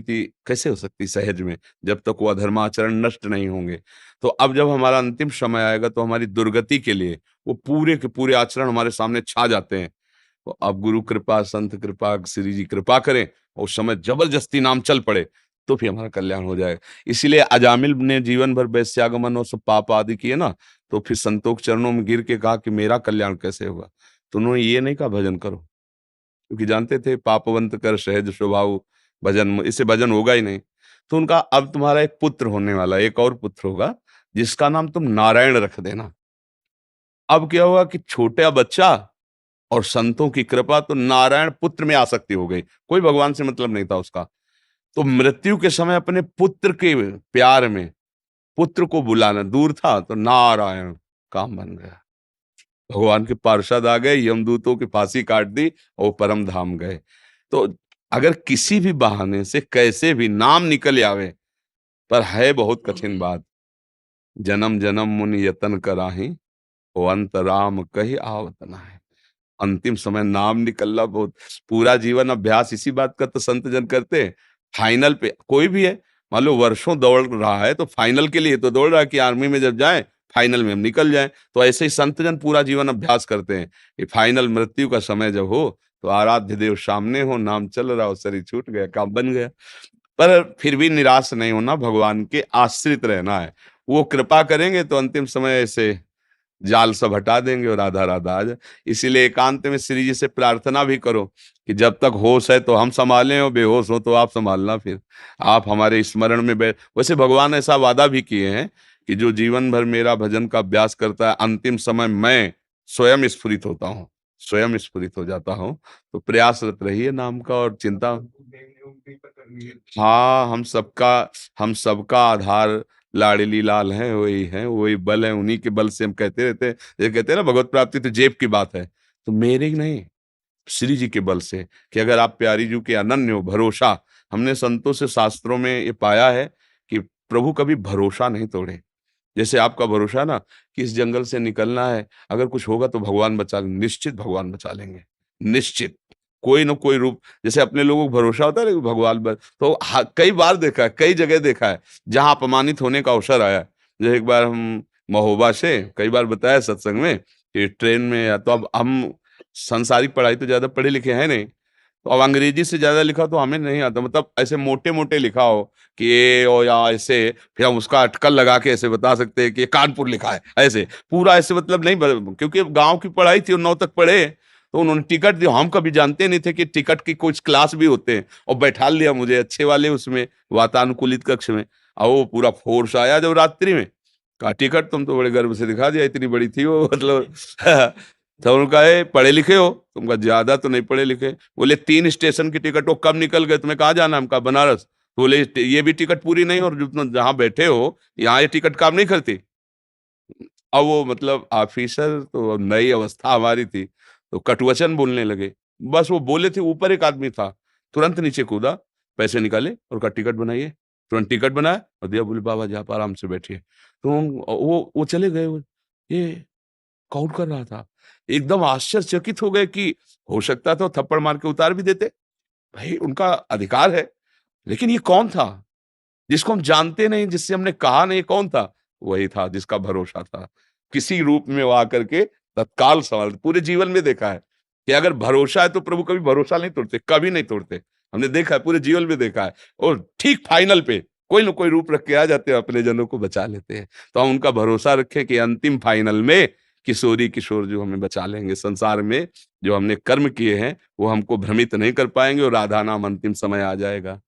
प्रीति कैसे हो सकती सहज में, जब तक वो अधर्माचरण नष्ट नहीं होंगे। तो अब जब हमारा अंतिम समय आएगा तो हमारी दुर्गति के लिए वो पूरे के पूरे आचरण हमारे सामने छा जाते हैं। तो अब गुरु कृपा, संत कृपा, श्री जी कृपा करें और उस समय जबरदस्ती नाम चल पड़े, तो फिर हमारा कल्याण हो जाएगा। इसीलिए अजामिल ने जीवन भर वैश्यागमन और सब पाप आदि किए ना, तो फिर संतों के चरणों में गिर के कहा कि मेरा कल्याण कैसे होगा? तो उन्होंने ये नहीं कहा भजन करो, क्योंकि जानते थे पापवंत कर सहज स्वभाव, भजन इससे भजन होगा ही नहीं। तो उनका अब तुम्हारा एक पुत्र होने वाला है, एक और पुत्र होगा, जिसका नाम तुम नारायण रख देना। अब क्या हुआ कि छोटा बच्चा और संतों की कृपा, तो नारायण पुत्र में आसक्ति हो गई, कोई भगवान से मतलब नहीं था उसका। तो मृत्यु के समय अपने पुत्र के प्यार में पुत्र को बुलाना दूर था, तो नारायण काम बन गया। भगवान के पार्षद आ गए, यमदूतों की फांसी काट दी और परम धाम गए। तो अगर किसी भी बहाने से कैसे भी नाम निकल आवे, पर है बहुत कठिन बात। जन्म जन्म मुनि यतन कराही, ओ अंत राम कही आवत नाहि। अंतिम समय नाम निकलना बहुत, पूरा जीवन अभ्यास इसी बात का तो संत जन करते हैं। फाइनल पे कोई भी है, मान लो वर्षों दौड़ रहा है तो फाइनल के लिए तो दौड़ रहा है कि आर्मी में जब जाए फाइनल में हम निकल जाएं। तो ऐसे ही संत जन पूरा जीवन अभ्यास करते हैं कि फाइनल मृत्यु का समय जब हो तो आराध्य देव सामने हो, नाम चल रहा हो, शरीर छूट गया, काम बन गया। पर फिर भी निराश नहीं होना, भगवान के आश्रित रहना है। वो कृपा करेंगे तो अंतिम समय ऐसे जाल सब हटा देंगे और राधा राधा आ जाए। इसीलिए एकांत में श्री जी से प्रार्थना भी करो कि जब तक होश है तो हम संभालें और बेहोश हो तो आप संभालना, फिर आप हमारे स्मरण में बैठ। वैसे भगवान ऐसा वादा भी किए हैं कि जो जीवन भर मेरा भजन का अभ्यास करता है, अंतिम समय मैं स्वयं स्फुरित होता हूँ, स्वयं स्फुरित हो जाता हूँ। तो प्रयासरत रहिए नाम का और चिंता। हाँ, हम सबका आधार लाडली लाल हैं, वही बल है, उन्हीं के बल से हम कहते रहते हैं। ये कहते हैं ना भगवत प्राप्ति तो जेब की बात है, तो मेरे ही नहीं, श्री जी के बल से, कि अगर आप प्यारी जू के अनन्य हो भरोसा। हमने संतों से शास्त्रों में ये पाया है कि प्रभु कभी भरोसा नहीं तोड़े। जैसे आपका भरोसा है ना कि इस जंगल से निकलना है, अगर कुछ होगा तो भगवान बचा लेंगे, निश्चित भगवान बचा लेंगे, निश्चित। कोई न कोई रूप, जैसे अपने लोगों को भरोसा होता है ना कि भगवान तो कई बार देखा है, कई जगह देखा है जहां अपमानित होने का अवसर आया। जैसे एक बार हम महोबा से, कई बार बताया सत्संग में कि ट्रेन में, या तो अब हम सांसारिक पढ़ाई तो ज्यादा पढ़े लिखे हैं नहीं, तो अब अंग्रेजी से ज्यादा लिखा तो हमें नहीं आता, मतलब ऐसे मोटे मोटे लिखा हो कि ये और या ऐसे, फिर हम उसका अटकल लगा के ऐसे बता सकते हैं कि ये कानपुर लिखा है, ऐसे पूरा ऐसे मतलब नहीं क्योंकि गांव की पढ़ाई थी और 9 तक पढ़े। तो उन्होंने टिकट दिया, हम कभी जानते नहीं थे कि टिकट की कुछ क्लास भी होते हैं, और बैठा लिया मुझे अच्छे वाले उसमें वातानुकूलित कक्ष में। और वो पूरा फोर्स आया जब रात्रि में, कहा टिकट, तुम तो बड़े गर्व से दिखा दिया, इतनी बड़ी थी वो मतलब तो उन्होंने कहा "ए, पढ़े लिखे हो?" तुमका ज्यादा तो नहीं पढ़े लिखे। बोले 3 स्टेशन की टिकट हो, कब निकल गए, तुम्हें कहाँ जाना है?" हमका बनारस। तो बोले ये भी टिकट पूरी नहीं, और जो जहाँ बैठे हो यहाँ ये टिकट काम नहीं करती। अब वो मतलब ऑफिसर तो नई अवस्था हमारी थी, तो कटवचन बोलने लगे। बस वो बोले थे, ऊपर एक आदमी था, तुरंत नीचे कूदा, पैसे निकाले और कहा टिकट बनाइए। तुरंत टिकट बनाया और दिया, बोले बाबा जी आप आराम से बैठिए। तो वो चले गए। ये कौन कर रहा था? एकदम आश्चर्यचकित हो गए कि हो सकता था वो थप्पड़ मार के उतार भी देते। भाई उनका अधिकार है, लेकिन ये कौन था? जिसको हम जानते नहीं, जिससे हमने कहा नहीं, कौन था? वही था जिसका भरोसा था। किसी रूप में वो आकर के तत्काल सवाल, पूरे जीवन में देखा है कि अगर भरोसा है तो प्रभु कभी भरोसा नहीं तोड़ते, कभी नहीं तोड़ते। हमने देखा है, पूरे जीवन में देखा है, और ठीक फाइनल पे कोई न कोई रूप रख के आ जाते हैं, अपने जनों को बचा लेते हैं। तो हम उनका भरोसा रखें कि अंतिम फाइनल में किशोरी किशोर जो हमें बचा लेंगे। संसार में जो हमने कर्म किए हैं वो हमको भ्रमित नहीं कर पाएंगे, और राधा नाम अंतिम समय आ जाएगा।